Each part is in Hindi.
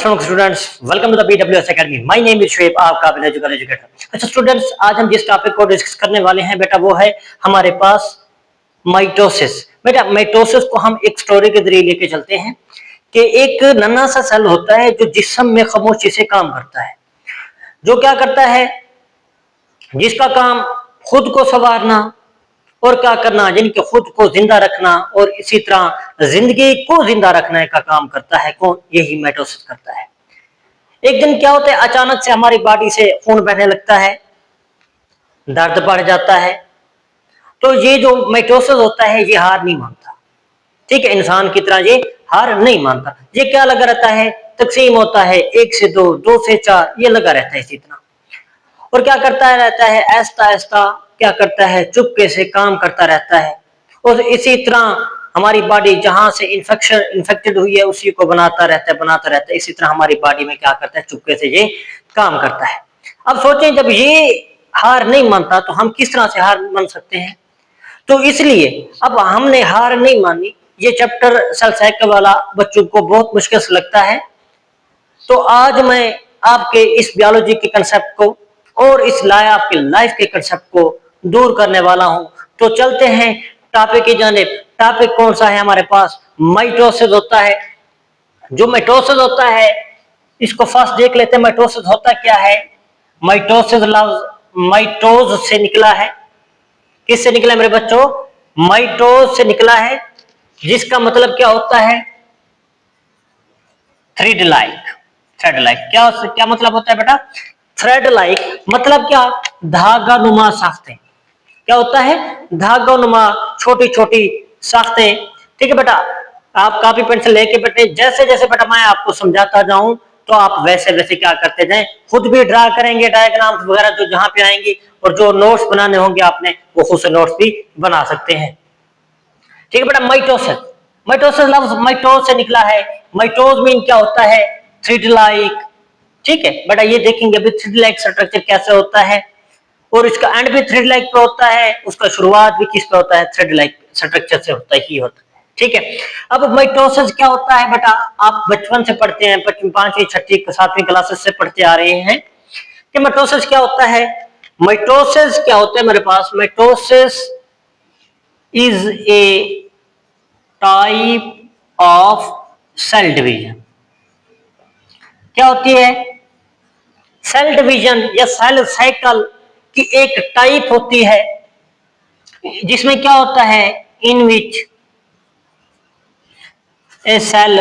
अस्सलाम students, welcome to the BWS academy. My name is Shoaib, आपका एजुकेटर। अच्छा स्टूडेंट्स, आज हम जिस टॉपिक को डिस्कस करने वाले हैं बेटा वो है हमारे पास माइटोसिस। बेटा माइटोसिस को हम एक स्टोरी के जरिए लेके चलते हैं कि एक नन्हा सा सेल होता है जो जिस्म में खामोशी से काम करता है, जो क्या करता है, जिसका काम खुद को संवारना और क्या करना, जिनके खुद को जिंदा रखना और इसी तरह जिंदगी को जिंदा रखने का काम करता है। कौन? यही माइटोसिस करता है। एक दिन क्या होता है, अचानक से हमारी बॉडी से खून बहने लगता है, दर्द बढ़ जाता है। तो ये जो माइटोसिस होता है ये हार नहीं मानता, ठीक है, इंसान की तरह ये हार नहीं मानता। ये क्या लगा रहता है, तकसीम होता है 1 से 2, 2 से 4, ये लगा रहता है इसी तरह। और क्या करता रहता है, ऐसा ऐसा क्या करता है, चुपके से काम करता रहता है। और इसी तरह हमारी बॉडी जहां से इन्फेक्टेड हुई है उसी को बनाता रहता है। इसी तरह हमारी बॉडी में क्या करता है, चुपके से ये काम करता है। अब सोचें, जब ये हार नहीं मानता तो हम किस तरह से हार मान सकते हैं। तो इसलिए अब हमने हार नहीं मानी। ये चैप्टर सेल साइकिल वाला बच्चों को बहुत मुश्किल से लगता है, तो आज मैं आपके इस बायोलॉजी के कंसेप्ट को और इस आपके लाइफ के कंसेप्ट को दूर करने वाला हूं। तो चलते हैं टॉपिक की जानिब। टॉपिक कौन सा है हमारे पास? माइटोसिस होता है। जो माइटोसिस होता है इसको फर्स्ट देख लेते हैं, माइटोसिस होता क्या है। माइटोसिस लफ्ज माइटोज से निकला है। किससे निकला है मेरे बच्चों? माइटोज से निकला है, जिसका मतलब क्या होता है, थ्रेड लाइक। थ्रेड लाइक क्या मतलब होता है बेटा? थ्रेड लाइक मतलब क्या? धागा नुमा साख्तें। क्या होता है? धागा नुमा छोटी छोटी साख्तें। ठीक है बेटा, आप कॉपी पेंसिल लेके बैठे, जैसे जैसे बेटा मैं आपको समझाता जाऊं तो आप वैसे वैसे क्या करते जाएं, खुद भी ड्रा करेंगे डायग्राम्स वगैरह जो जहां पे आएंगी, और जो नोट्स बनाने होंगे आपने वो खुद से नोट्स भी बना सकते हैं। ठीक है बेटा, माइटोसिस। माइटोसिस लफ्ज माइटोज से निकला है। माइटोज मीन क्या होता है? Thread like. ठीक है बेटा, ये देखेंगे अभी थ्रेड लाइक स्ट्रक्चर कैसे होता है, और इसका एंड भी थ्रेड लाइक पे होता है, उसका शुरुआत भी किस पे होता है? थ्रेड लाइक स्ट्रक्चर से होता ही होता है। ठीक है, अब माइटोसिस क्या होता है बेटा, आप बचपन से पढ़ते हैं, 5वीं 6वीं 7वीं क्लासेस से पढ़ते आ रहे हैं कि माइटोसिस क्या होता है। माइटोसिस क्या होता है मेरे पास? Mitosis is a type of cell division. क्या होती है? सेल डिवीजन या सेल साइकिल की एक टाइप होती है, जिसमें क्या होता है, in which a cell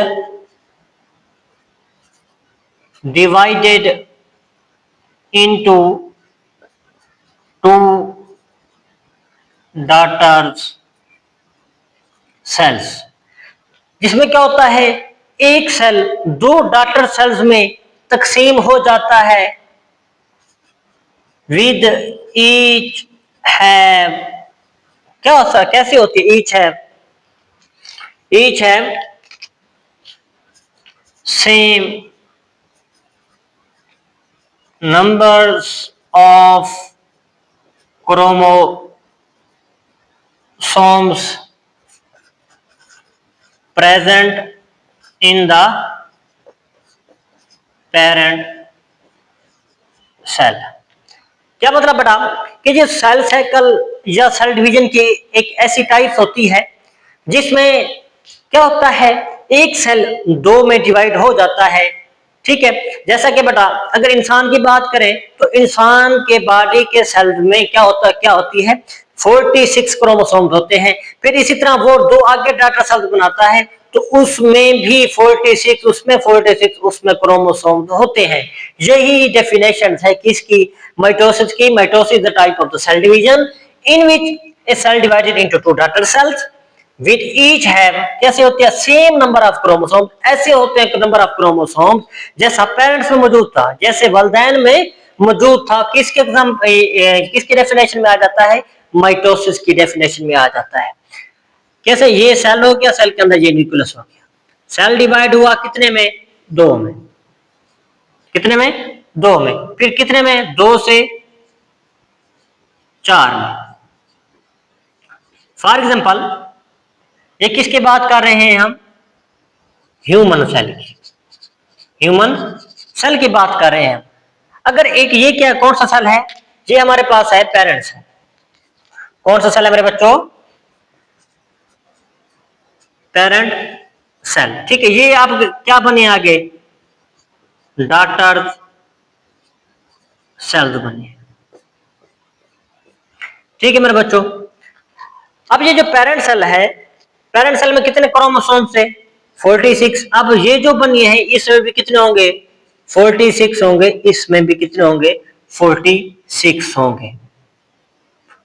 divided into 2 daughter cells. जिसमें क्या होता है, एक सेल 2 डॉटर सेल्स में तकसीम हो जाता है, विद ईच हैव, क्या होता है, कैसे होती है, each have same numbers of chromosomes present in the parent cell। क्या मतलब बेटा कि ये सेल साइकिल या सेल डिवीजन की एक ऐसी टाइप्स होती है जिसमें क्या होता है, एक सेल 2 में डिवाइड हो जाता है। ठीक है, जैसा कि बेटा अगर इंसान की बात करें तो इंसान के बॉडी के सेल में क्या होती है, 46 क्रोमोसोम्स होते हैं। फिर इसी तरह वो 2 आगे डॉटर सेल्स बनाता है, तो उसमें भी 46, उसमें 46, उसमें क्रोमोसोम्स होते हैं। यही डेफिनेशन है किसकी? माइटोसिस की। Mitosis the type of the cell division in which a cell divided into 2 daughter cells with each have, कैसे होते हैं, सेम नंबर ऑफ क्रोमोसोम्स। ऐसे होते हैं नंबर ऑफ क्रोमोसोम्स जैसा पेरेंट्स में मौजूद था, जैसे वालिदैन में मौजूद था। किसकी डेफिनेशन में आ जाता है? माइटोसिस की डेफिनेशन में आ जाता है। कैसे? ये सेल हो गया, सेल के अंदर ये न्यूक्लियस हो गया। सेल डिवाइड हुआ कितने में? 2 में। कितने में? 2 में। फिर कितने में? 2 से 4 में। फॉर एग्जाम्पल, ये किसकी बात कर रहे हैं हम? ह्यूमन सेल की। ह्यूमन सेल की बात कर रहे हैं। अगर एक ये क्या कौन सा सेल है, ये हमारे पास है पेरेंट सेल। कौन सा सेल है मेरे बच्चों? Parent cell. ठीक है, ये आप क्या बने आगे? डॉटर सेल्स बने। ठीक है मेरे बच्चों, अब ये जो पेरेंट सेल है, पेरेंट सेल में कितने क्रोमोसोम्स है? 46। अब ये जो बनी है इसमें भी कितने होंगे? 46 होंगे। इसमें भी कितने होंगे? 46 होंगे।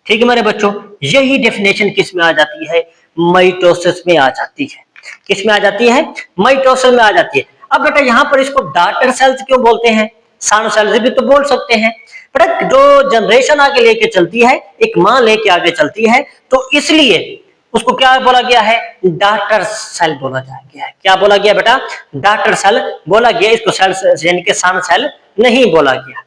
ठीक है मेरे बच्चों, यही डेफिनेशन किस में आ जाती है? माइटोसिस में आ जाती है। किस में आ जाती है? माइटोसिस में आ जाती है। अब बेटा यहाँ पर इसको डॉटर सेल्स क्यों बोलते हैं? सन सेल्स भी तो बोल सकते हैं। बेटा जो जनरेशन आगे लेके चलती है, एक माँ लेके आगे चलती है, तो इसलिए उसको क्या बोला गया है? डॉटर सेल बोला गया है। क्या बोला गया बेटा? डॉटर सेल बोला गया। इसको सेल यानी कि सन सेल नहीं बोला गया।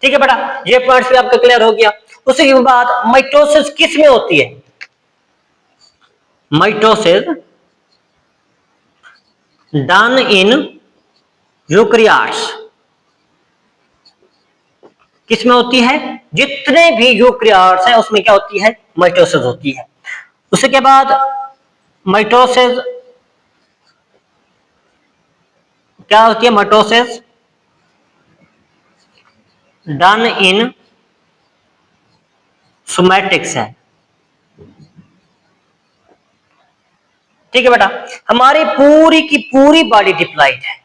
ठीक है बेटा, ये पॉइंट्स भी आपका क्लियर हो गया। उसके बाद माइटोसिस किस में होती है? Mitosis done in eukaryotes. किस में होती है? जितने भी यूकैरियोट्स हैं उसमें क्या होती है? माइटोसिस होती है। उसके बाद माइटोसिस क्या होती है? Mitosis done in somatic cell. ठीक है बेटा, हमारी पूरी की पूरी बॉडी डिप्लॉइड है।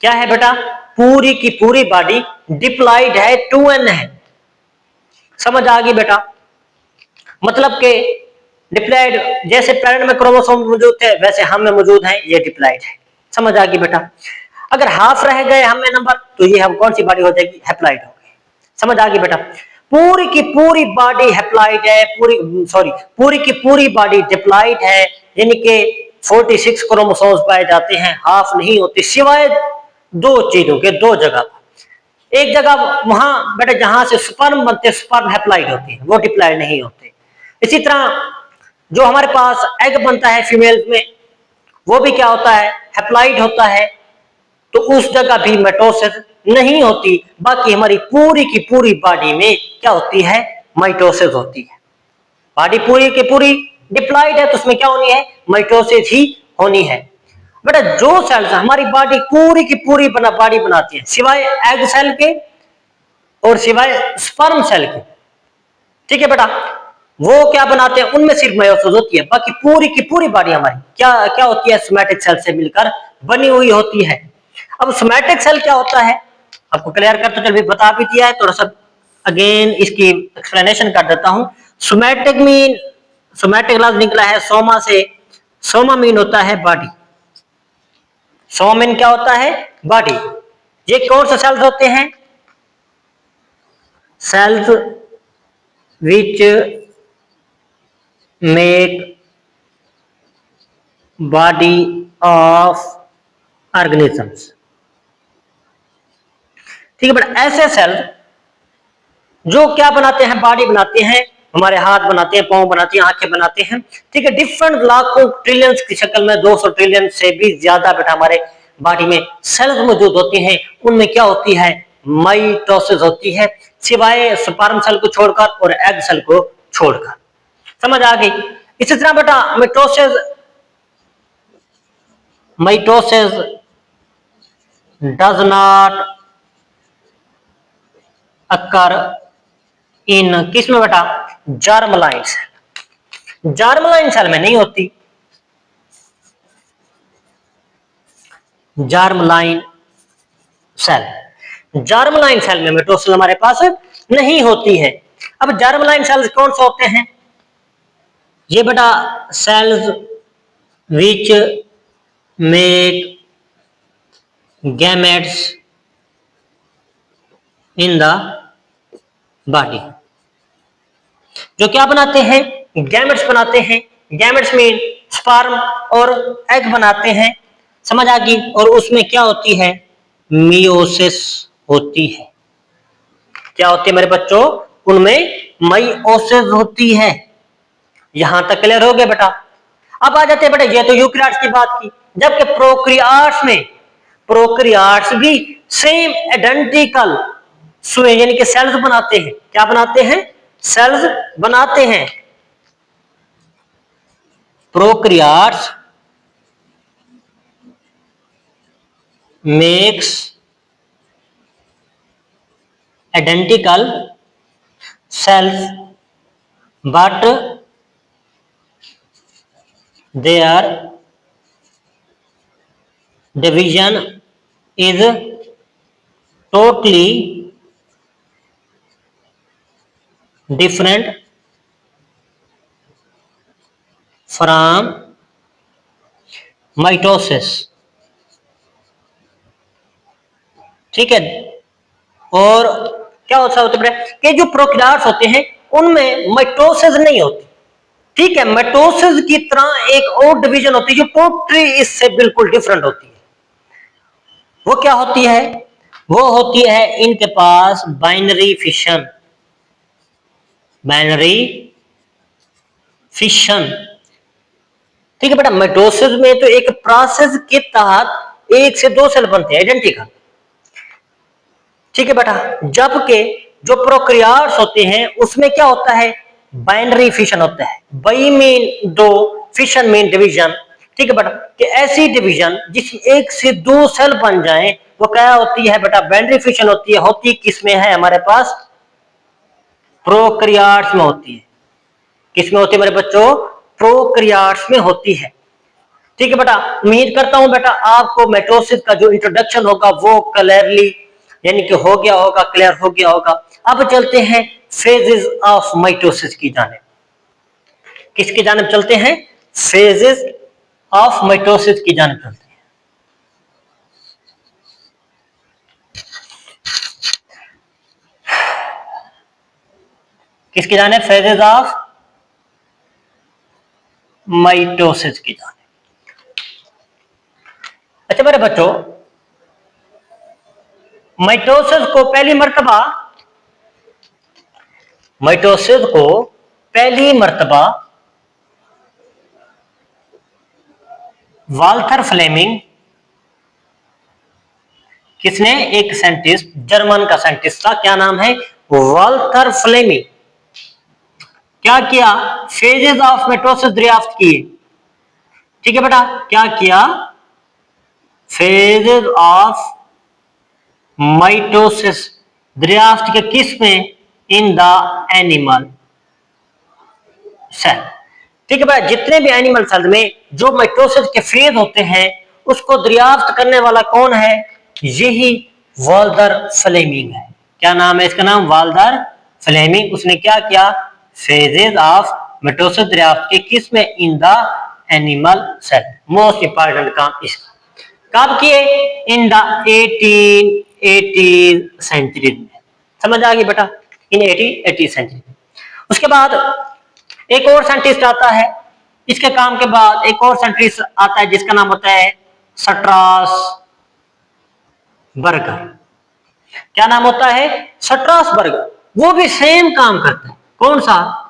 क्या है बेटा? पूरी की पूरी बॉडी डिप्लॉइड है, 2n है। समझ आ गई बेटा? मतलब के डिप्लॉइड जैसे पेरेंट में क्रोमोसोम मौजूद थे वैसे हम में मौजूद है, ये डिप्लॉइड है। समझ आ गई बेटा? अगर हाफ रह गए हम में नंबर तो ये हम कौन सी बॉडी हो जाएगी? हैप्लॉइड हो गई। समझ आ गई बेटा? पूरी की पूरी बॉडी हैप्लॉइड है, पूरी की पूरी बॉडी डिप्लॉइड है, यानी कि 46 क्रोमोसोम्स पाए जाते हैं, हाफ नहीं होते, सिवाय दो चीजों के, दो जगह। एक जगह वहां बेटा जहां से स्पर्म बनते, स्पर्म हैप्लॉइड होते हैं, वो डिप्लॉइड नहीं होते। इसी तरह जो हमारे पास एग बनता है फीमेल में, वो भी क्या होता है? हैप्लॉइड होता है। तो उस जगह भी माइटोसिस नहीं होती। बाकी हमारी पूरी की पूरी बॉडी में क्या होती है? माइटोसिस होती है। बॉडी पूरी की पूरी डिप्लॉइड है तो उसमें क्या होनी है? माइटोसिस ही होनी है। बेटा जो सेल्स हमारी बॉडी पूरी की पूरी बॉडी बनाती है सिवाय एग सेल के और सिवाय स्पर्म सेल के। ठीक है बेटा, वो क्या बनाते हैं? उनमें सिर्फ माइटोसिस होती है। बाकी पूरी की पूरी बॉडी हमारी क्या क्या होती है? सोमैटिक सेल से मिलकर बनी हुई होती है। अब सोमैटिक सेल क्या होता है आपको क्लियर कर तो चल बता भी दिया है, थोड़ा सा अगेन इसकी एक्सप्लेनेशन कर देता हूं। सोमैटिक मीन, सोमैटिक लफ्ज निकला है सोमा से। सोमा मीन होता है बॉडी। सोमा मीन क्या होता है? बॉडी। ये कौन से सेल्स होते हैं? Cells which make body of organisms. ठीक है बेटा, ऐसे सेल जो क्या बनाते हैं? बॉडी बनाते हैं, हमारे हाथ बनाते हैं, पांव बनाते हैं, आंखें बनाते हैं। ठीक है, डिफरेंट लाखों ट्रिलियंस की शक्ल में, 200 ट्रिलियन से भी ज्यादा बेटा हमारे बॉडी में सेल्स मौजूद होते हैं। उनमें क्या होती है? माइटोसिस होती है, सिवाय स्पर्म सेल को छोड़कर और एग सेल को छोड़कर। समझ आ गई? इसी तरह बेटा माइटोसिस डज नॉट अकर इन किस में बेटा? Germline cell. जर्मलाइन सेल में नहीं होती। जर्मलाइन सेल में माइटोसिस हमारे पास नहीं होती है। अब जर्मलाइन सेल्स कौन से होते हैं? ये बेटा cells which make gametes in the body. जो क्या बनाते हैं? गैमेट्स बनाते हैं। गैमेट्स मीन स्पर्म और एग बनाते हैं। समझ आ गई? और उसमें क्या होती है? मियोसिस होती है। क्या होती है मेरे बच्चों? उनमें माइओसिस होती है। यहां तक क्लियर हो गया बेटा? अब आ जाते हैं बेटा, ये तो यूकैरियोट्स की बात की, जबकि प्रोकैरियोट्स में प्रोकैरियोट्स भी सेम आइडेंटिकल स्वे यानी कि सेल्स बनाते हैं। क्या बनाते हैं? सेल्स बनाते हैं। Prokaryotes makes identical cells but their division is totally different from mitosis। ठीक है। और क्या होता है कि जो प्रोकैरियोट्स होते हैं उनमें माइटोसिस नहीं होती। ठीक है, माइटोसिस की तरह एक और डिवीजन होती है जो टोटली इससे बिल्कुल डिफरेंट होती है। वो क्या होती है? वो होती है इनके पास बाइनरी फिशन। Binary fission. ठीक है बेटा, माइटोसिस में तो एक प्रोसेस के तहत एक से दो सेल बनते हैं आइडेंटिकल। ठीक है बेटा, जबकि जो प्रोकैरियोट्स होते हैं उसमें क्या होता है? बाइनरी फिशन होता है। बाई मीन दो, फिशन मीन डिवीजन। ठीक है बेटा, कि ऐसी डिवीजन जिसकी एक से दो सेल बन जाएं वो क्या होती है बेटा? बाइनरी फिशन होती है। होती किसमें है? हमारे पास प्रोकैरियोट्स में होती है। किसमें होती है मेरे बच्चों? प्रोकैरियोट्स में होती है। ठीक है बेटा, उम्मीद करता हूं बेटा आपको माइटोसिस का जो इंट्रोडक्शन होगा वो क्लियरली यानी कि हो गया होगा, क्लियर हो गया होगा। अब चलते हैं फेजेस ऑफ माइटोसिस की जानिब। किसकी जानिब चलते हैं? फेजेस ऑफ माइटोसिस की जानिब चलते हैं। किसकी जानिब? फेजेस ऑफ माइटोसिस की जानिब। अच्छा मेरे बच्चों, माइटोसिस को पहली मर्तबा वाल्थर फ्लेमिंग, किसने? एक साइंटिस्ट, जर्मन का साइंटिस्ट था। क्या नाम है? Walther Flemming. क्या किया? फेजेस ऑफ माइटोसिस दरियाफ्त किए। ठीक है बेटा, क्या किया? फेजेस ऑफ माइटोसिस दरियाफ्त के किस में? In the animal cell. ठीक है भाई, जितने भी एनिमल सेल में जो माइटोसिस के फेज होते हैं उसको दरियाफ्त करने वाला कौन है? यही वाल्थर फ्लेमिंग है। क्या नाम है इसका? नाम वाल्थर फ्लेमिंग। उसने क्या किया? फेजेस ऑफ माइटोसिस दरियाफ्त के किस में? In the animal cell. Most important काम इसका कब किए? इन द 1880 सेंचुरी में। समझ आ गई बेटा? इन 1880 सेंचुरी। उसके बाद एक और साइंटिस्ट आता है। इसके काम के बाद एक और साइंटिस्ट आता है जिसका नाम होता है स्ट्रास बर्गर। क्या नाम होता है? Strasburger. वो भी सेम काम करता है। कौन सा?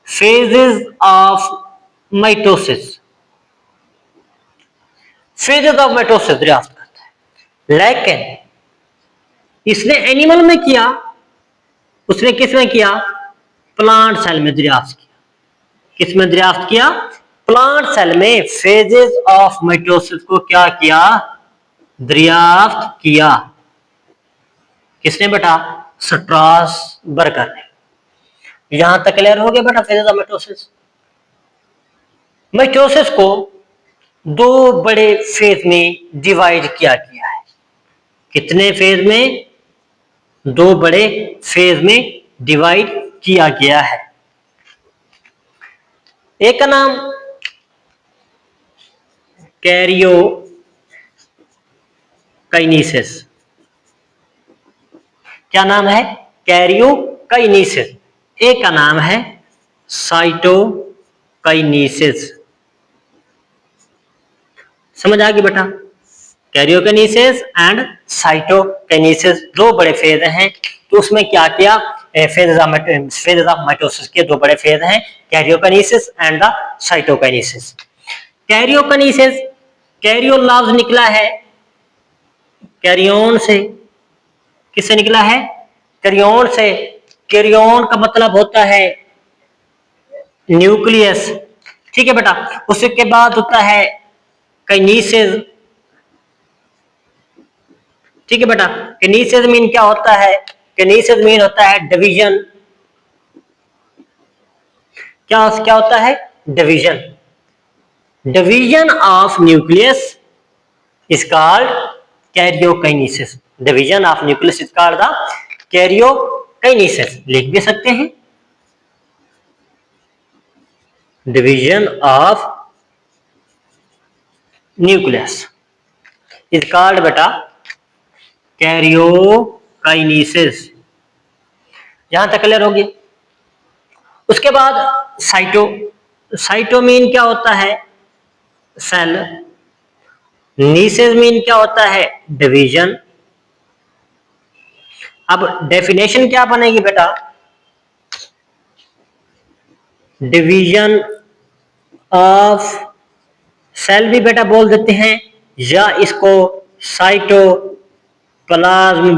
Phases of mitosis. Phases of mitosis दरियाफ्त करता है। लेकिन इसने एनिमल में किया, उसने किस में किया? प्लांट सेल में दरियाफ्त किया। किस में दरियाफ्त किया? प्लांट सेल में फेजेस ऑफ माइटोसिस को क्या किया? दरियाफ्त किया। किसने बेटा? स्ट्रास बर्गर ने। यहां तक क्लियर हो गया बेटा? Phases of mitosis. माइटोसिस को दो बड़े फेज में डिवाइड किया गया है। कितने फेज में? दो बड़े फेज में डिवाइड किया गया है। एक का नाम कैरियोकाइनेसिस। क्या नाम है? कैरियोकाइनेसिस। एक का नाम है साइटोकाइनेसिस। समझ आ गई बेटा? कैरियोकाइनेसिस एंड साइटोकाइनेसिस दो बड़े फेज हैं। तो उसमें क्या किया? फेजेस ऑफ माइटोसिस के दो बड़े फेज हैं, karyokinesis and the cytokinesis. Karyokinesis, Cairo लफ्ज निकला है कैरियन से, किससे निकला है? कैरियन से। कैरियन का मतलब होता है न्यूक्लियस, ठीक है बेटा। उसके बाद होता है काइनेसिस, ठीक है बेटा। काइनेसिस मीन क्या होता है? काइनेसिस मीन होता है डिवीजन। क्या क्या होता है? Division. Division of nucleus is called karyokinesis. Division of nucleus is called the karyokinesis. लिख भी सकते हैं, division of nucleus is called बेटा कैरियोकाइनेसिस। यहां तक क्लियर होगी। उसके बाद साइटो। साइटोमीन क्या होता है? सेल। नीसेस मीन क्या होता है? डिवीजन। अब डेफिनेशन क्या बनेगी बेटा? डिवीजन ऑफ सेल भी बेटा बोल देते हैं, या इसको साइटोप्लाज्म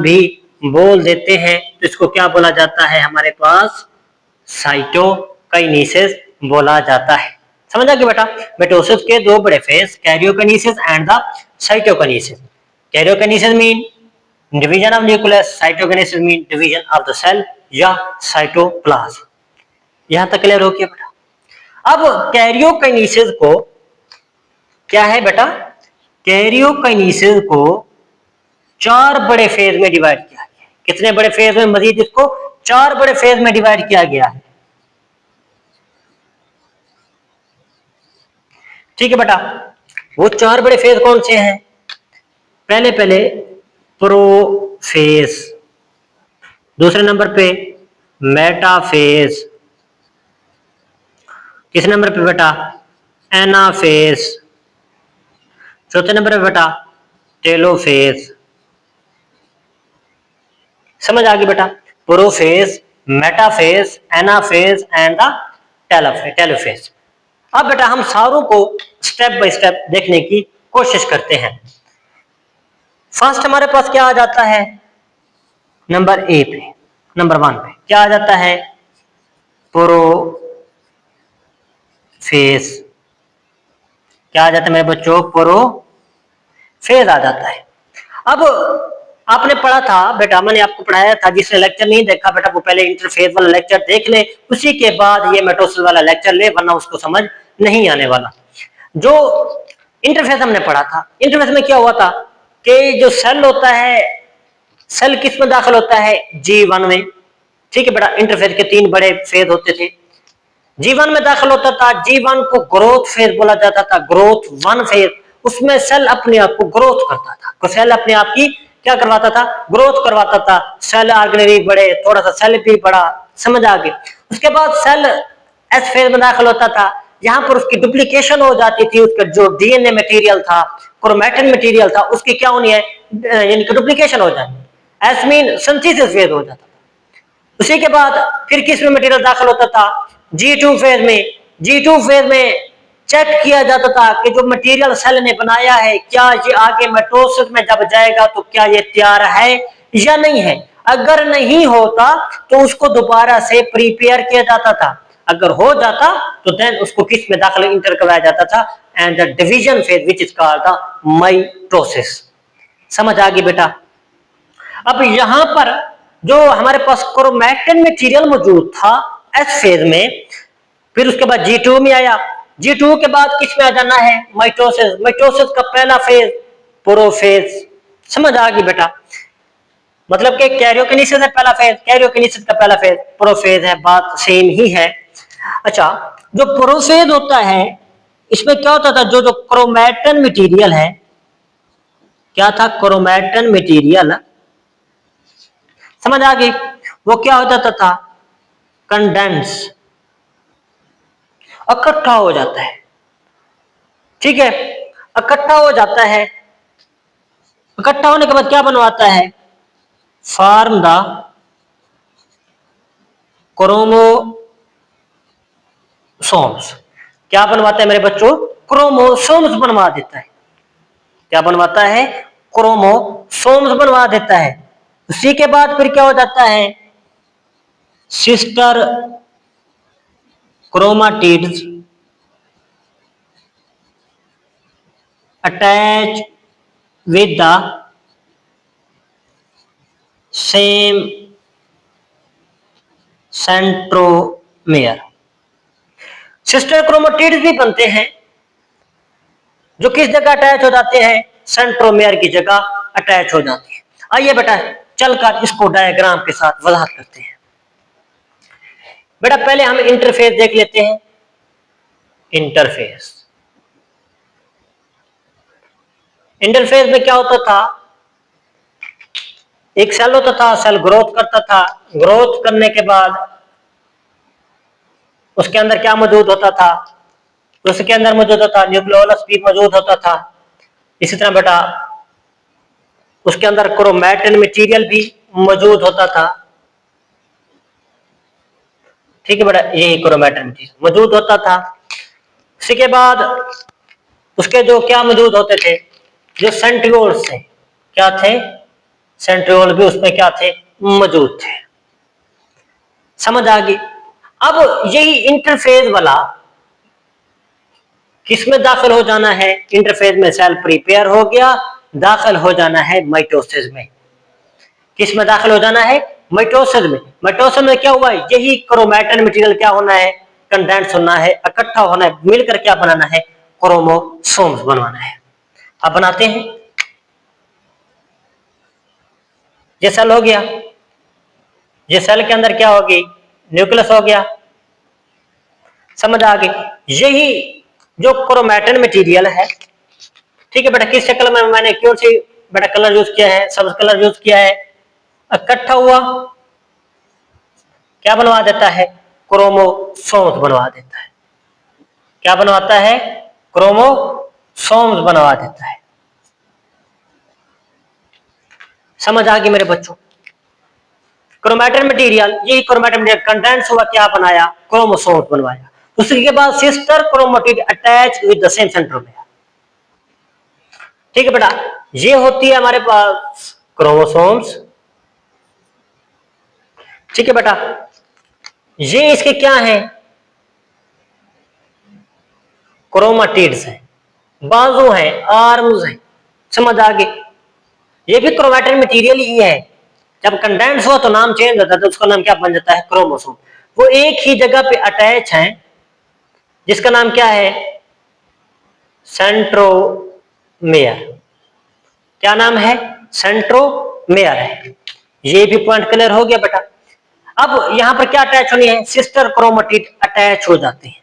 भी बोल देते हैं। तो इसको क्या बोला जाता है हमारे पास? साइटोकाइनेसिस बोला जाता है। समझ आ गया बेटा? मिटोसिस के दो बड़े phase, karyokinesis and the cytokinesis. Karyokinesis mean division of nucleus, cytokinesis mean division of the cell या साइटोप्लाज्म। यहां तक क्लियर हो गया बेटा? अब कैरियोकाइनेसिस को क्या है बेटा? कैरियोकाइनेसिस को चार बड़े फेज में डिवाइड किया गया है। कितने बड़े फेज में? मजीद इसको चार बड़े फेज में डिवाइड किया गया है, ठीक है बेटा। वो चार बड़े फेज कौन से हैं? पहले पहले प्रोफेज, दूसरे नंबर पे मेटाफेज, तीसरे नंबर पे बेटा एनाफेज, चौथे नंबर पे बेटा टेलोफेज। समझ आ गई बेटा? Prophase, metaphase, anaphase and the telophase. अब बेटा हम सारों को स्टेप बाय स्टेप देखने की कोशिश करते हैं। फर्स्ट हमारे पास क्या आ जाता है? नंबर ए पे, नंबर 1 पे क्या आ जाता है? प्रोफेज। क्या आ जाता है मेरे बच्चों? प्रोफेज आ जाता है। अब आपने पढ़ा था बेटा, मैंने आपको पढ़ाया था, जिसने लेक्चर नहीं देखा बेटा वो पहले इंटरफेज वाला लेक्चर देख ले, उसी के बाद ये मिटोसिस वाला लेक्चर ले, वरना उसको समझ नहीं आने वाला। जो इंटरफेस हमने पढ़ा था, इंटरफेस में क्या हुआ था कि जो सेल होता है, सेल किस में दाखिल होता है? G1 में, ठीक है बेटा। इंटरफेस के 3 बड़े फेज होते थे। G1 में दाखिल होता था, G1 को ग्रोथ फेज बोला जाता था, ग्रोथ 1 फेज। उसमें सेल अपने आप को ग्रोथ करता था, तो सेल अपने आप की क्या करवाता था? ग्रोथ करवाता था। सेल ऑर्गेनरी बड़े, थोड़ा सा सेल भी बड़ा, समझ आ गई। उसके बाद सेल एस फेज में दाखिल होता था, यहाँ पर उसकी डुप्लीकेशन हो जाती थी। उसका जो डीएनए मटेरियल था, क्रोमैटिन मटेरियल था, उसकी क्या होनी है? यानी कि डुप्लीकेशन हो जाए। एस मीन सिंथेसिस फेज हो जाता था। उसी के बाद फिर किस में मटेरियल दाखिल होता था? G2 फेज में। G2 फेज में चेक किया जाता था कि जो मटेरियल सेल ने बनाया है, क्या ये आगे मिटोसिस में जब जाएगा तो क्या ये तैयार है या नहीं है। अगर नहीं होता तो उसको दोबारा से प्रिपेयर किया जाता था। अगर हो जाता तो देन उसको किस में दाखिल इंटर करवाया जाता था? And the division phase which is called the mitosis. समझ आ गई बेटा? अब यहां पर जो हमारे पास क्रोमैटिन मटेरियल मौजूद था एस फेज में, फिर उसके बाद G2 में आया। G2 के बाद किस में आ जाना है? माइटोसिस। माइटोसिस का पहला फेज प्रोफेज। समझ आ गई बेटा? मतलब कि कैरियोकिनेसिस है पहला फेज, कैरियोकिनेसिस का पहला फेज प्रोफेज है, बात सेम ही है। अच्छा, जो प्रोफेज होता है इसमें क्या होता था? जो जो क्रोमैटिन मटेरियल है, क्या था? क्रोमैटिन मटेरियल, समझ आ गई? वो क्या हो जाता था? कंडेंस, इकट्ठा हो जाता है, ठीक है। इकट्ठा हो जाता है। इकट्ठा होने के बाद क्या बनवाता है? Form the chromosomes. क्या बनवाता है मेरे बच्चों? क्रोमोसोम्स बनवा देता है। क्या बनवाता है? क्रोमोसोम्स बनवा देता है। उसी के बाद फिर क्या हो जाता है, sister chromatids attach with the same centromere. Sister chromatids भी बनते हैं जो किस जगह अटैच हो जाते हैं, सेंट्रोमेयर की जगह अटैच हो जाते हैं। आइए बेटा चलकर इसको डायग्राम के साथ वजाहत करते हैं। बेटा पहले हम इंटरफेस देख लेते हैं। इंटरफेस इंटरफेस में क्या होता था, एक सेल होता था, सेल ग्रोथ करता था, ग्रोथ करने के बाद उसके अंदर क्या मौजूद होता था, उसके अंदर मौजूद होता था न्यूक्लियोलस भी मौजूद होता था। इसी तरह बेटा उसके अंदर क्रोमैटिन मटेरियल भी मौजूद होता था। ठीक है बेटा, यही क्रोमैटिन मटेरियल मौजूद होता था। इसी के बाद उसके जो क्या मौजूद होते थे, जो सेंट्रियोल्स थे, क्या थे, सेंट्रियोल भी उसमें क्या थे, मौजूद थे। समझ आ गई। अब यही इंटरफेज वाला किसमें दाखिल हो जाना है, इंटरफेज में सेल प्रिपेयर हो गया, दाखिल हो जाना है माइटोसिस में। किस में दाखिल हो जाना है, माइटोसिस में। माइटोसिस में क्या हुआ है, यही क्रोमैटिन मटेरियल क्या होना है, कंडेंस होना है, इकट्ठा होना है, मिलकर क्या बनाना है, क्रोमोसोम्स बनवाना है। अब बनाते हैं। ये सेल हो गया, ये सेल के अंदर क्या होगी, न्यूक्लियस हो गया। समझ आ गई। यही जो क्रोमैटिन मटेरियल है, ठीक है बेटा, किस शक्ल में मैंने क्यों सी बेटा कलर यूज किया है, सब्ज कलर यूज किया है, इकट्ठा हुआ क्या बनवा देता है, क्रोमोसोम्स बनवा देता है। क्या बनवाता है, क्रोमोसोम्स बनवा देता है। समझ आ गई मेरे बच्चों। क्रोमैटिन मटेरियल, यही क्रोमैटिन मटेरियल कंडेंस हुआ, क्या बनाया, क्रोमोसोम्स बनवाया। उसके बाद sister chromatid attach with the same centromere. ठीक है बेटा, ये होती है हमारे पास क्रोमोसोम्स। ठीक है बेटा, ये इसके क्या हैं, क्रोमाटिड्स हैं, बाजू हैं, आर्म्स हैं। समझ आ गई। ये भी क्रोमैटिन मटेरियल ही है। जब कंडेंस हुआ तो नाम चेंज होता है, तो उसका नाम क्या बन जाता है, क्रोमोसोम। वो एक ही जगह पे अटैच हैं, जिसका नाम क्या है, सेंट्रोमेयर। क्या नाम है, सेंट्रोमेयर है। ये भी पॉइंट क्लियर हो गया बेटा। अब यहां पर क्या अटैच होनी है, सिस्टर क्रोमेटिड अटैच हो जाते हैं।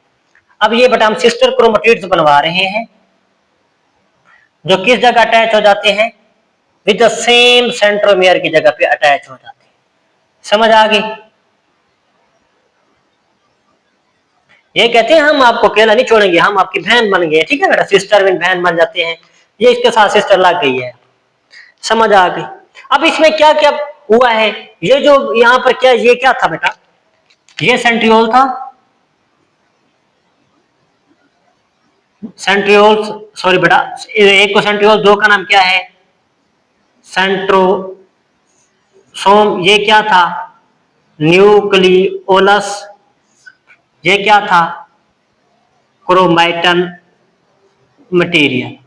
अब ये बेटा हम सिस्टर क्रोमेटिड्स बनवा रहे हैं, जो किस जगह अटैच हो जाते हैं, विद द सेम सेंट्रोमेयर की जगह पे अटैच हो जाते हैं। समझ आ गई। ये कहते हैं हम आपको अकेला नहीं छोड़ेंगे, हम आपकी बहन बन गए। ठीक है बेटा, सिस्टर विन बहन बन जाते हैं। ये इसके साथ सिस्टर लग गई है। समझ आ गई। अब इसमें क्या क्या हुआ है, ये जो यहां पर क्या, ये क्या था बेटा, ये सेंट्रियोल था, सेंट्रियोल, सॉरी बेटा, एक को सेंट्रियोल, दो का नाम क्या है, सेंट्रोसोम। ये क्या था, न्यूक्लियोलस। ये क्या था, क्रोमैटिन मटेरियल।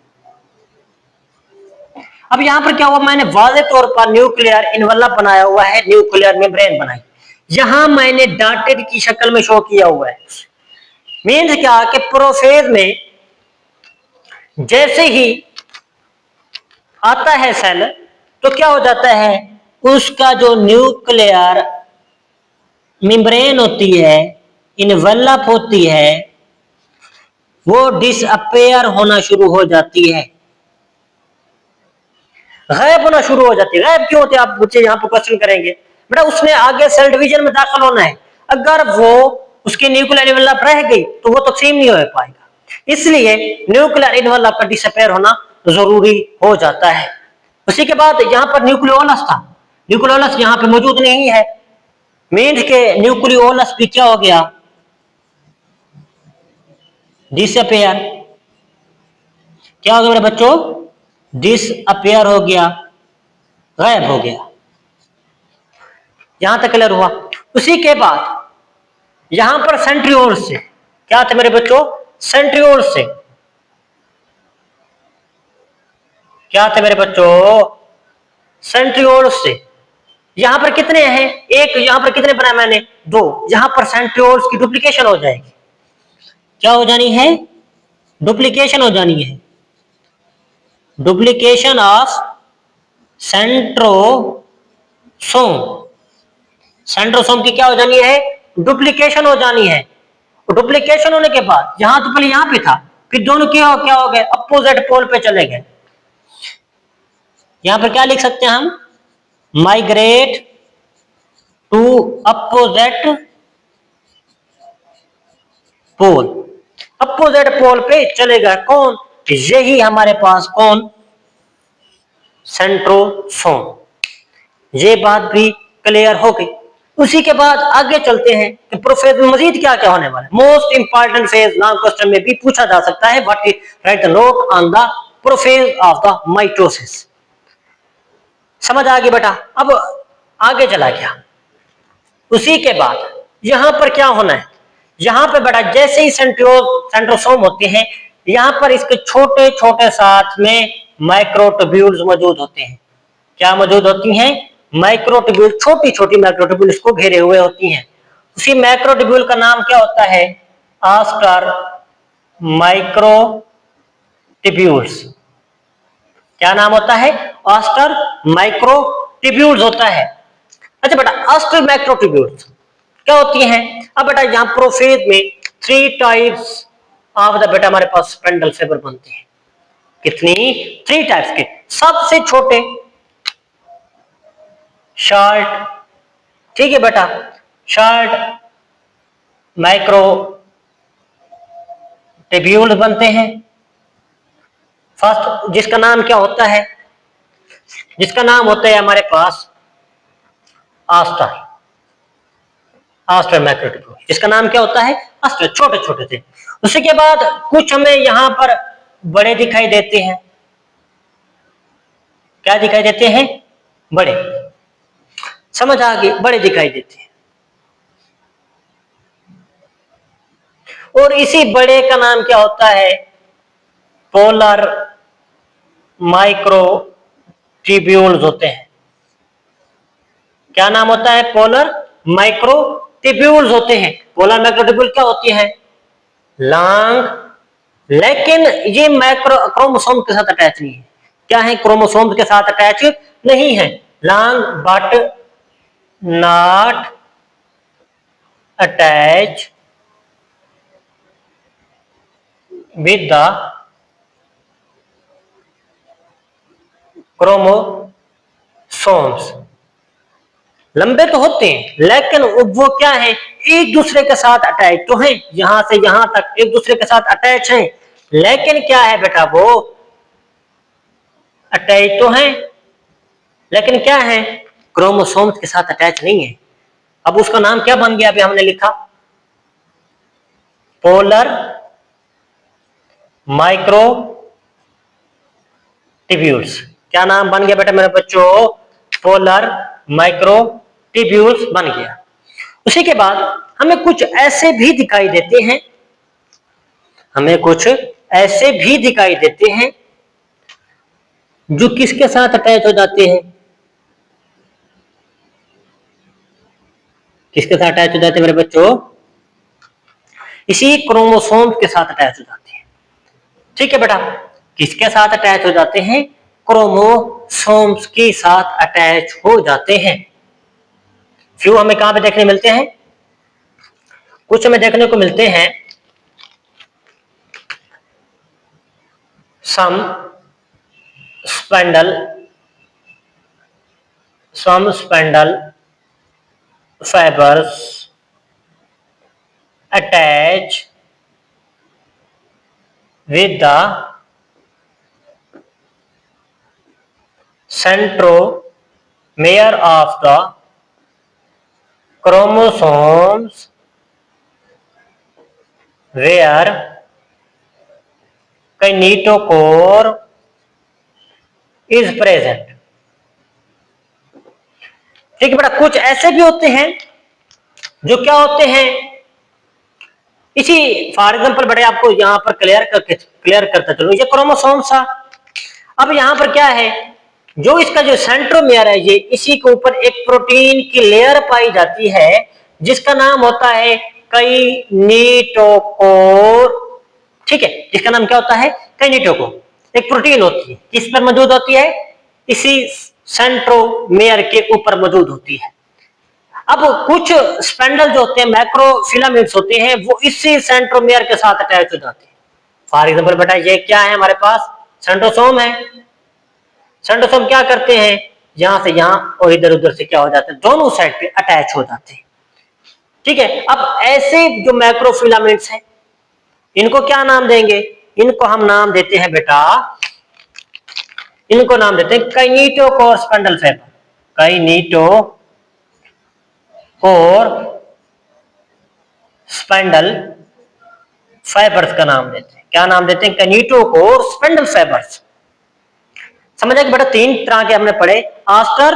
अब यहां पर क्या हुआ, मैंने वाज़ेह तौर पर न्यूक्लियर इनवलप बनाया हुआ है, न्यूक्लियर मेम्ब्रेन बनाई। यहां मैंने डॉटेड की शक्ल में शो किया हुआ है। मीन्स क्या कि प्रोफेज में जैसे ही आता है सेल, तो क्या हो जाता है, उसका जो न्यूक्लियर मेम्ब्रेन होती है, इनवलप होती है, वो डिसअपेयर होना शुरू हो जाती है, गायब होना शुरू हो जाती है। गायब क्यों होती है, आप बच्चे यहाँ पर क्वेश्चन करेंगे। बेटा उसने आगे सेल डिवीजन में दाखिल होना है, अगर वो उसकी न्यूक्लियर इनवलप रह गई तो वो तकसीम नहीं हो पाएगा। इसलिए न्यूक्लियर इनवलप का डिसअपेयर होना जरूरी हो जाता है। उसी के बाद यहाँ पर न्यूक्लियोलस था, न्यूक्लियोलस यहाँ पे मौजूद नहीं है। मीन्स के न्यूक्लियोलस भी क्या हो गया, डिसअपेयर। क्या हो गया मेरे बच्चों, डिसअपियर हो गया, गायब हो गया। यहां तक क्लियर हुआ। उसी के बाद यहां पर सेंट्रियोल से क्या थे मेरे बच्चों, सेंट्रियोल से क्या थे मेरे बच्चों, सेंट्रियोल से यहां पर कितने हैं, एक, यहां पर कितने बनाए मैंने, दो। यहां पर सेंट्रियोल्स की डुप्लीकेशन हो जाएगी। क्या हो जानी है, डुप्लीकेशन हो जानी है, डुप्लीकेशन ऑफ सेंट्रोसोम। सेंट्रोसोम की क्या हो जानी है, डुप्लीकेशन हो जानी है। डुप्लीकेशन होने के बाद यहां तो पहले यहां पे था, फिर दोनों क्या हो गए, अपोजिट पोल पे चले गए। यहां पर क्या लिख सकते हैं हम, migrate to opposite pole. Opposite pole पे चलेगा कौन, यही हमारे पास कौन, सेंट्रोसोम। ये बात भी क्लियर हो गई। उसी के बाद आगे चलते हैं कि प्रोफेज में मजीद क्या क्या होने वाला है। Most important phase long question में भी पूछा जा सकता है, what is right the note on the prophase of the mitosis. समझ आ गई बेटा। अब आगे चला गया। उसी के बाद यहां पर क्या होना है, यहां पर बेटा जैसे ही सेंट्रोसोम होते हैं, यहां पर इसके छोटे छोटे साथ में माइक्रोट्यूब्यूल्स मौजूद होते हैं। क्या मौजूद होती हैं, माइक्रोट्यूब्यूल, छोटी छोटी माइक्रोट्यूब्यूल इसको घेरे हुए होती हैं। उसी माइक्रोट्यूब्यूल का नाम क्या होता है, आस्टर माइक्रोट्यूब्यूल्स। क्या नाम होता है, आस्टर माइक्रोट्यूब्यूल्स होता है। अच्छा बेटा, आस्टर माइक्रोट्यूब्यूल्स क्या होती हैं। अब बेटा यहां प्रोफेज में 3 टाइप्स ऑफ द बेटा हमारे पास स्पेंडल फाइबर बनते हैं। कितनी, 3 टाइप्स के। सबसे छोटे शॉर्ट, ठीक है बेटा, शॉर्ट माइक्रो ट्यूब्यूल बनते हैं। फर्स्ट जिसका नाम क्या होता है, जिसका नाम होता है हमारे पास आस्टर, आस्टर माइक्रोट्यूब्यूल, जिसका नाम क्या होता है, आस्टर, छोटे छोटे से। उसी के बाद कुछ हमें यहां पर बड़े दिखाई देते हैं। क्या दिखाई देते हैं, बड़े। समझ आ गई, बड़े दिखाई देते हैं। और इसी बड़े का नाम क्या होता है, पोलर माइक्रोट्यूब्यूल्स होते हैं। क्या नाम होता है, पोलर माइक्रोट्यूब्यूल्स होते हैं। पोलर माइक्रोट्यूब्यूल क्या होती है, लॉन्ग, लेकिन ये माइक्रो क्रोमोसोम के साथ अटैच नहीं है। क्या है, क्रोमोसोम के साथ अटैच नहीं है। Long but not attach with the chromosomes. लंबे तो होते हैं, लेकिन वो क्या है, एक दूसरे के साथ अटैच तो हैं, यहां से यहां तक एक दूसरे के साथ अटैच हैं, लेकिन क्या है बेटा, वो अटैच तो हैं, लेकिन क्या है, क्रोमोसोम्स के साथ अटैच नहीं है। अब उसका नाम क्या बन गया, अभी हमने लिखा पोलर माइक्रोट्यूब्यूल्स। क्या नाम बन गया बेटा मेरे बच्चों, पोलर माइक्रोट्यूब्यूल्स बन गया। उसी के बाद हमें कुछ ऐसे भी दिखाई देते हैं, हमें कुछ ऐसे भी दिखाई देते हैं जो किसके साथ अटैच हो जाते हैं, किसके साथ अटैच हो जाते हैं मेरे बच्चों, इसी क्रोमोसोम के साथ अटैच हो जाते हैं। ठीक है बेटा, किसके साथ अटैच हो जाते हैं, क्रोमोसोम्स के साथ अटैच हो जाते हैं। फ्यू हमें कहां पे देखने मिलते हैं, कुछ हमें देखने को मिलते हैं some spindle fibers attach with the centromere of the chromosomes where kinetochore is present. ठीक है बेटा, कुछ ऐसे भी होते हैं जो क्या होते हैं, इसी फॉर एग्जाम्पल बेटा आपको यहां पर क्लियर करता चलो, ये क्रोमोसोम था। अब यहां पर क्या है, जो इसका जो सेंट्रोमियर है, ये इसी के ऊपर एक प्रोटीन की लेयर पाई जाती है जिसका नाम होता है काइनेटोकोर। ठीक है, जिसका नाम क्या होता है, काइनेटोकोर। एक प्रोटीन होती है, किस पर मौजूद होती है, इसी सेंट्रोमियर के ऊपर मौजूद होती है। अब कुछ स्पेंडल जो होते हैं, मैक्रोफिलामेंट्स होते हैं, वो इसी सेंट्रोमियर के साथ अटैच हो जाते हैं। फॉर एग्जाम्पल बेटा ये क्या है, हमारे पास सेंट्रोसोम है। सेंट्रोसोम क्या करते हैं, यहां से यहां और इधर उधर से क्या हो जाते हैं, दोनों साइड पे अटैच हो जाते हैं। ठीक है, अब ऐसे जो मैक्रोफिलामेंट्स हैं, इनको क्या नाम देंगे, इनको हम नाम देते हैं बेटा, इनको नाम देते हैं kinetochore spindle fibre. Kinetochore spindle fibres का नाम देते हैं। क्या नाम देते हैं, काइनेटोकोर स्पेंडल फाइबर्स। समझ आए कि बेटा तीन तरह के हमने पढ़े, आस्टर,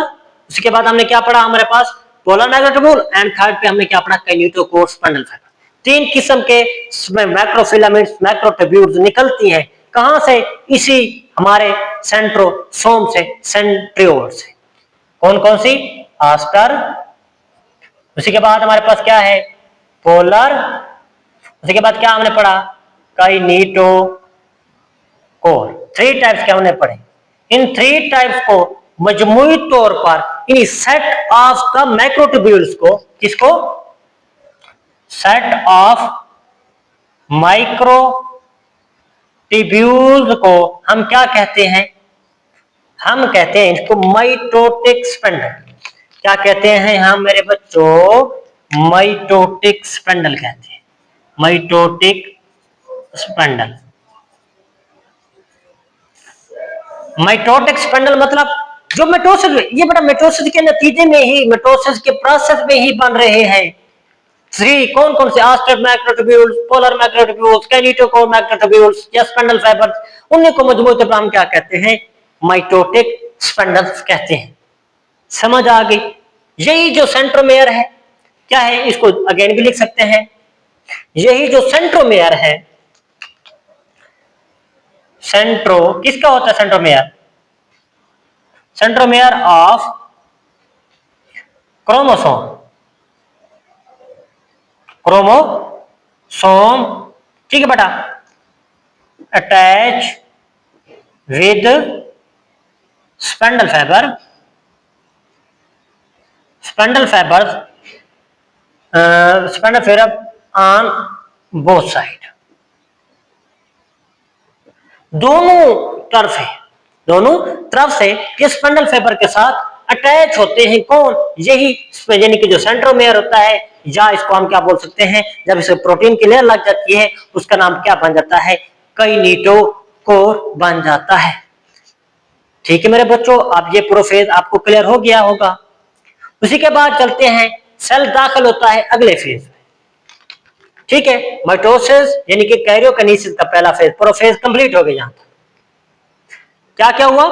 उसके बाद हमने क्या पढ़ा, हमारे पास पोलर मैग्नेटोबूल, एंड थर्ड पे हमने क्या पढ़ा, काइनेटोकोर स्पेंडल फाइबर। तीन किस्म के मैक्रोफिलामेंट्स, मैक्रोट्यूब्यूल्स निकलती हैं, कहां से, इसी हमारे सेंट्रोसोम से, सेंट्रियोल से। कौन कौन सी, आस्टर, उसी के बाद हमारे पास क्या है, पोलर, उसी के बाद क्या हमने पढ़ा, काइनेटोकोर। थ्री टाइप्स के हमने पढ़े। इन थ्री टाइप्स को मजमूई तौर पर इन सेट ऑफ द मैक्रोट्यूब्यूल्स को, किसको, सेट ऑफ माइक्रोट्यूब्यूल्स को हम क्या कहते हैं, हम कहते हैं इसको माइटोटिक स्पेंडल। क्या कहते हैं हम मेरे बच्चों, माइटोटिक स्पेंडल कहते हैं, माइटोटिक स्पेंडल। माइटोटिक स्पेंडल मतलब जो मिटोसिस, ये बेटा मिटोसिस के नतीजे में ही, मिटोसिस के प्रोसेस में ही बन रहे हैं। थ्री कौन कौन से, आस्टर मैक्रोट्यूब्यूल्स, पोलर मैक्रोट्यूब्यूल्स, काइनेटोकोर मैक्रोट्यूब्यूल्स या स्पेंडल फाइबर्स, उन्हीं को मजमूई तौर पर हम क्या कहते हैं, माइटोटिक स्पेंडल्स कहते हैं। समझ आ गई। यही जो सेंट्रोमेयर है क्या है, इसको अगेन भी लिख सकते हैं, यही जो सेंट्रोमेयर है, सेंट्रो किसका होता है, centromere, centromere of chromosome, chromosome. ठीक है बेटा, attach with spindle fibre, spindle fibres, spindle fibre on both side, दोनों तरफ है, दोनों तरफ से ये स्पेंडल फाइबर के साथ अटैच होते हैं। कौन, यही यानी कि जो सेंट्रोमेयर होता है, या इसको हम क्या बोल सकते हैं, जब इसे प्रोटीन की लेयर लग जाती है उसका नाम क्या बन जाता है, काइनेटोकोर बन जाता है। ठीक है मेरे बच्चों, अब ये प्रोसेस आपको क्लियर हो गया होगा। उसी के बाद चलते हैं, सेल दाखिल होता है अगले फेज में। ठीक है, माइटोसिस यानी कि कैरियोकिनेसिस का पहला फेज, प्रोफेज कंप्लीट हो गया। यहां तक क्या क्या हुआ,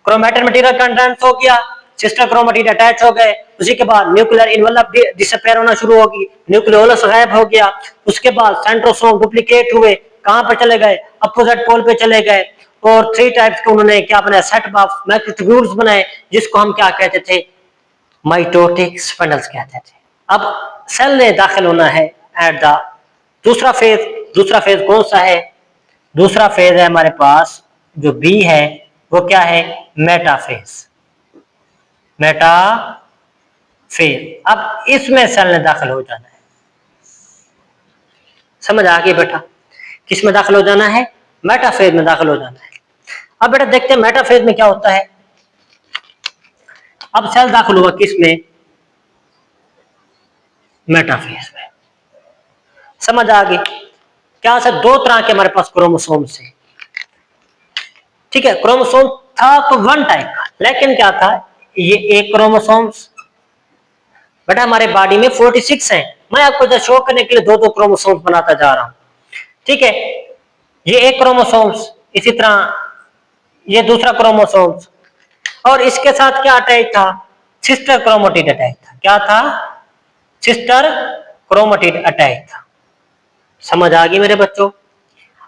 क्रोमैटिन मटेरियल कंटेंट हो गया, सिस्टर क्रोमैटिड अटैच हो गए, उसी के बाद न्यूक्लियर इनवेलप डिसअपीयर होना शुरू होगी, न्यूक्लियोलस गायब हो गया, उसके बाद सेंट्रोसोम डुप्लीकेट हुए, कहां पर चले गए, अपोजिट पोल पे चले गए, और थ्री टाइप्स के उन्होंने क्या बनाया, सेट ऑफ मैक्रोट्यूब्यूल्स बनाए, जिसको हम क्या कहते थे, माइटोटिक स्पेंडल्स कहते थे। अब सेल ने दाखिल होना है एट द दूसरा फेज। दूसरा फेज कौन सा है, दूसरा फेज है हमारे पास जो बी है, वो क्या है, मेटाफेज, मेटाफेज। अब इसमें सेल ने दाखिल हो जाना है। समझ आ गई बेटा, किस में दाखिल हो जाना है, मेटाफेज में दाखिल हो जाना है। अब बेटा देखते हैं मेटाफेज में क्या होता है। अब सेल दाखिल हुआ किस में, मेटाफेज में। समझ आ गई, क्या से दो तरह के हमारे पास क्रोमोसोम्स है। ठीक है, क्रोमोसोम था तो वन टाइप का, लेकिन क्या था, ये एक क्रोमोसोम्स, बेटा हमारे बॉडी में 46 हैं, मैं आपको जब शो करने के लिए दो दो क्रोमोसोम्स बनाता जा रहा हूं। ठीक है, ये एक क्रोमोसोम्स, इसी तरह ये दूसरा क्रोमोसोम्स, और इसके साथ क्या अटैच था? सिस्टर क्रोमेटिड अटैच था। क्या था? सिस्टर क्रोमेटिड अटैच था। समझ आ गई मेरे बच्चों?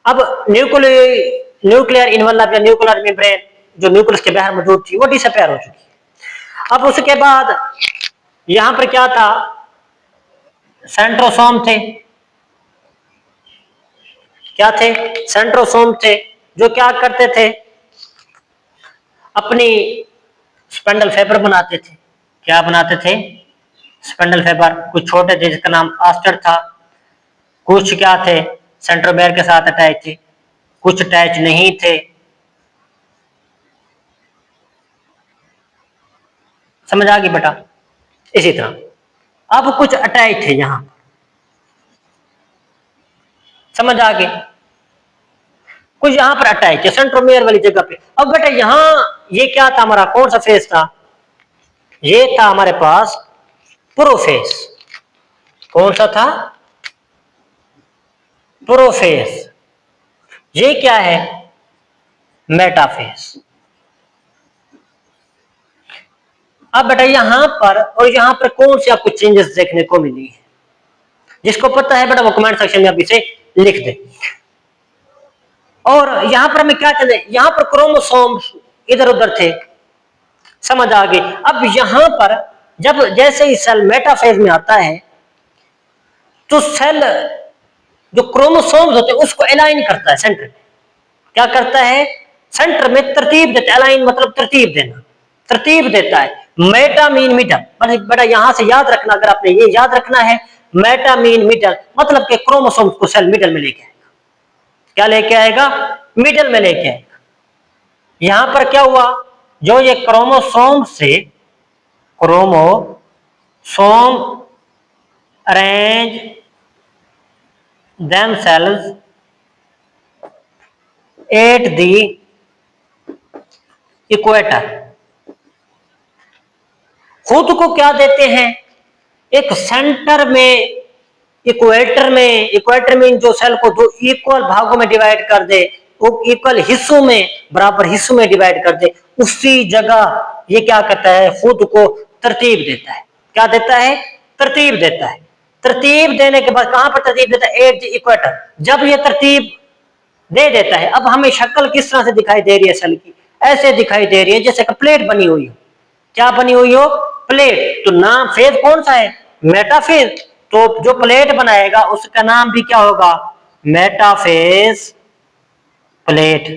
अब न्यूक्लियर इनवलप या न्यूक्लियर मेम्ब्रेन जो न्यूक्लियस के बाहर मौजूद थी वो डिसअपियर हो चुकी है। अब उसके बाद यहां पर क्या था? सेंट्रोसोम थे। क्या थे? सेंट्रोसोम थे, जो क्या करते थे? अपनी स्पेंडल फाइबर बनाते थे। क्या बनाते थे? Spindle fibre. कुछ छोटे थे जिसका नाम आस्टर था, कुछ क्या थे? सेंट्रोमेयर के साथ अटैच थे, कुछ अटैच नहीं थे। समझ आ गई बेटा? इसी तरह अब कुछ अटैच थे यहां। समझ आ गई? कुछ यहां पर अटैच है सेंट्रोमेयर वाली जगह पे। अब बेटा यहां ये क्या था? हमारा कौन सा फेस था? ये था हमारे पास प्रोफेस। कौन सा था? प्रोफेस। ये क्या है? मेटाफेस। अब बेटा यहां पर और यहां पर कौन सी आपको चेंजेस देखने को मिली है? जिसको पता है बेटा वो कमेंट सेक्शन में आप इसे लिख दे। और यहां पर हमें क्या चले? यहां पर क्रोमोसोम्स इधर उधर थे। समझ आ गई? अब यहां पर जब जैसे ही सेल मेटाफेज में आता है तो सेल जो क्रोमोसोम्स होते हैं उसको अलाइन करता है सेंटर में। क्या करता है? सेंटर में तरतीब देता है। अलाइन मतलब तरतीब देना, तरतीब देता है। मेटा मीन मीटर, बेटा यहां से याद रखना, अगर आपने ये याद रखना है, मेटा मीन मीटर मतलब के क्रोमोसोम्स को सेल मिडल में लेके आएगा। क्या लेके आएगा? मिडल में लेके आएगा। यहां पर क्या हुआ? जो ये क्रोमोसोम से chromosome arrange themselves at the equator. खुद को क्या देते हैं? एक सेंटर में, इक्वेटर में जो सेल को दो इक्वल भागों में डिवाइड कर दे, वो इक्वल हिस्सों में, बराबर हिस्सों में डिवाइड कर दे, उसी जगह ये क्या करता है? खुद को तरतीब देता है। क्या देता है? तरतीब देता है। तरतीब देने के बाद कहां पर तरतीब देता है? At the equator. जब ये तरतीब दे देता है, अब हमें शक्ल किस तरह से दिखाई दे रही है सेल की? ऐसे दिखाई दे रही है जैसे कि प्लेट बनी हुई हो। क्या बनी हुई हो? प्लेट। तो नाम फेज कौन सा है? मेटाफेज। तो जो प्लेट बनाएगा उसका नाम भी क्या होगा? Metaphase plate.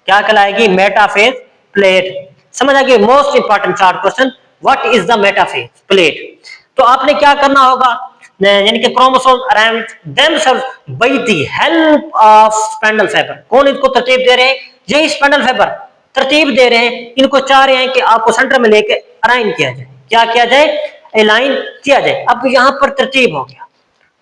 क्या कहलाएगी? Metaphase plate. समझ आ गई? Most important short question, what is the metaphase plate? तो आपने क्या करना होगा? यानी कि chromosome arrange themselves by the help of spindle fibre. कौन इनको तरतीब दे रहे हैं? यही स्पेंडल फाइबर तरतीब दे रहे हैं। इनको चाह रहे हैं कि आपको सेंटर में लेके अलाइन किया जाए। क्या किया जाए? अलाइन किया जाए। अब यहां पर तरतीब हो गया।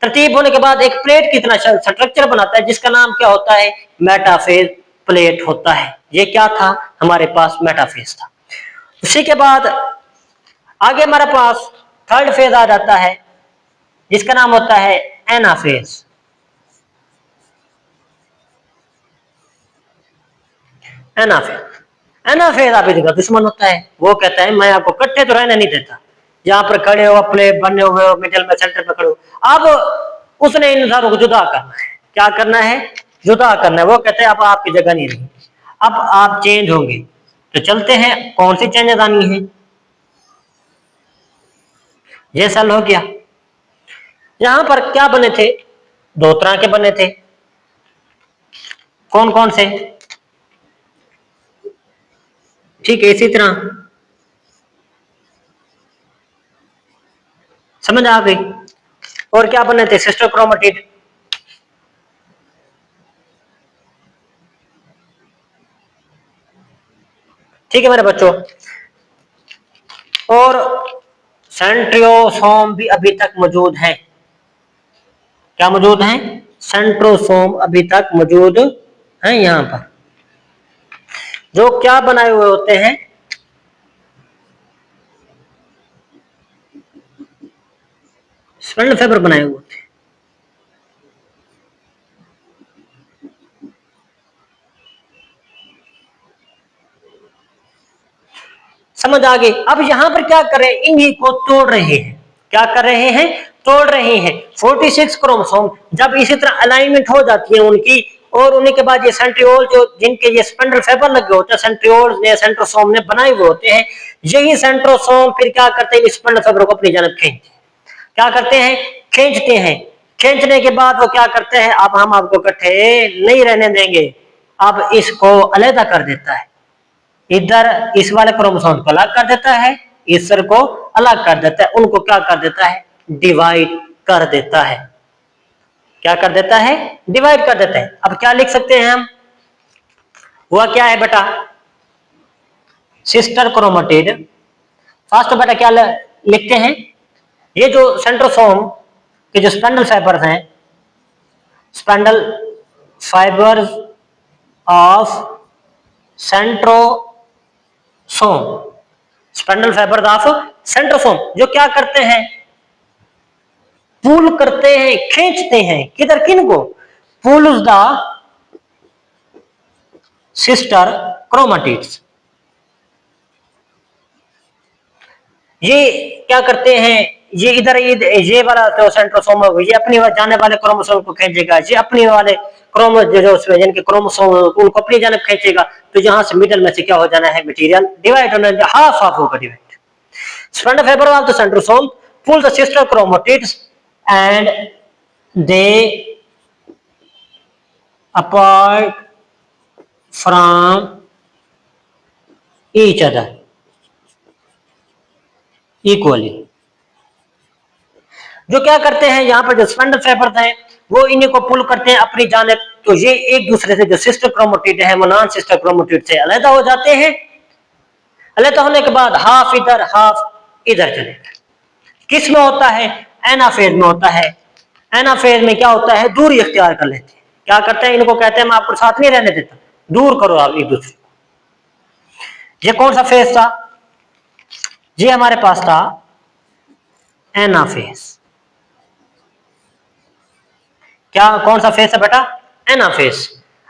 तरतीब होने के बाद एक प्लेट की तरह स्ट्रक्चर बनाता है जिसका नाम क्या होता है? मेटाफेज प्लेट होता है। ये क्या था? हमारे पास मेटाफेज था। उसी के बाद आगे हमारे पास थर्ड फेज आ जाता है जिसका नाम होता है एनाफेज। एनाफेज, एनाफेज आबिद का दुश्मन होता है। वो कहता है मैं आपको कट्टे तो रहने नहीं देता, जहां पर खड़े हो अपने बने हुए हो, मिडिल में सेंटर में खड़े हो। अब उसने इन सारों को जुदा करना है। क्या करना है? जुदा करना है। वो कहते हैं अब आपकी जगह नहीं रही, अब आप चेंज होंगे। तो चलते हैं, कौन सी चेंजेस आनी है? ये सेल हो गया। यहां पर क्या बने थे? दो तरह के बने थे। कौन कौन से? ठीक है, इसी तरह समझ आ गई। और क्या बने थे? Sister chromatid. ठीक है मेरे बच्चों। और सेंट्रियोसोम भी अभी तक मौजूद है। क्या मौजूद है? सेंट्रोसोम अभी तक मौजूद है। यहां पर जो क्या बनाए हुए होते हैं? स्पेंडल फाइबर बनाए हुए होते हैं। समझ आ गई। अब यहाँ पर क्या कर रहे हैं, इन्हीं को तोड़ रहे हैं। क्या कर रहे हैं, तोड़ रहे हैं। 46 क्रोमोसोम जब इसी तरह अलाइनमेंट हो जाती है उनकी, और उन्हीं के बाद ये सेंट्रियोल जो जिनके ये स्पिंडल फाइबर लगे होते हैं, सेंट्रियोल ने सेंट्रोसोम ने बनाए हुए होते हैं, यही सेंट्रोसोम फिर क्या करते हैं, स्पिंडल फाइबर को अपनी जानब खींचते हैं। क्या करते हैं, खींचते हैं। खींचने के बाद वो क्या करते हैं, अब हम आपको इकट्ठे नहीं रहने देंगे, अब इसको अलग कर देता है। इधर इस वाले क्रोमोसोम को अलग कर देता है, इस सर को अलग कर देता है, उनको क्या कर देता है, डिवाइड कर देता है। क्या कर देता है, डिवाइड कर देता है। अब क्या लिख सकते हैं हम, हुआ क्या है बेटा, सिस्टर क्रोमेटिड। फर्स्ट बेटा क्या लिखते हैं, ये जो सेंट्रोसोम के जो स्पेंडल फाइबर्स हैं, spindle fibres of centrosome, spindle fibres of centrosome, जो क्या करते हैं, पुल करते हैं, खींचते हैं, किधर, किनको, पुल्स द सिस्टर क्रोमेटिड्स। ये क्या करते हैं, ये इधर ये वाला तो सेंट्रोसोम है, ये अपनी जाने वाले क्रोमोसोम को खींचेगा, ये अपने वाले जिनके क्रोमोसोम उनको अपनी जानब खींचेगा, तो यहां से मिडल में से क्या हो जाना है, मटेरियल डिवाइड होना है, हाफ हाफ होगा divide. Spindle fibre of the centrosome pull the sister chromatids and they apart from each other equally। जो क्या करते हैं, यहाँ पर जो स्पेंडल फाइबर्स हैं वो इन्हीं को पुल करते हैं अपनी जानिब, तो ये एक दूसरे से जो सिस्टर क्रोमेटिड है वो नॉन सिस्टर क्रोमेटिड से अलग हो जाते हैं। अलग होने के बाद हाफ इधर हाफ इधर चलेगा। किस में होता है, एनाफेज में होता है। एनाफेज में क्या होता है, दूरी इख्तियार कर लेते हैं। क्या करते हैं, इनको कहते हैं मैं आपको साथ नहीं रहने देता, दूर करो आप एक दूसरे को। ये कौन सा फेज था, ये हमारे पास था एनाफेज। क्या कौन सा फेज है बेटा, एनाफेज।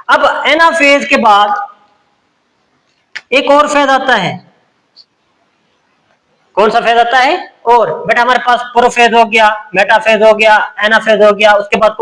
अब एनाफेज के बाद एक और फेज आता है। कौन सा फेज आता है, और बेटा हमारे पास प्रोफेज हो गया, मेटाफेज हो गया, एनाफेज हो गया, उसके बाद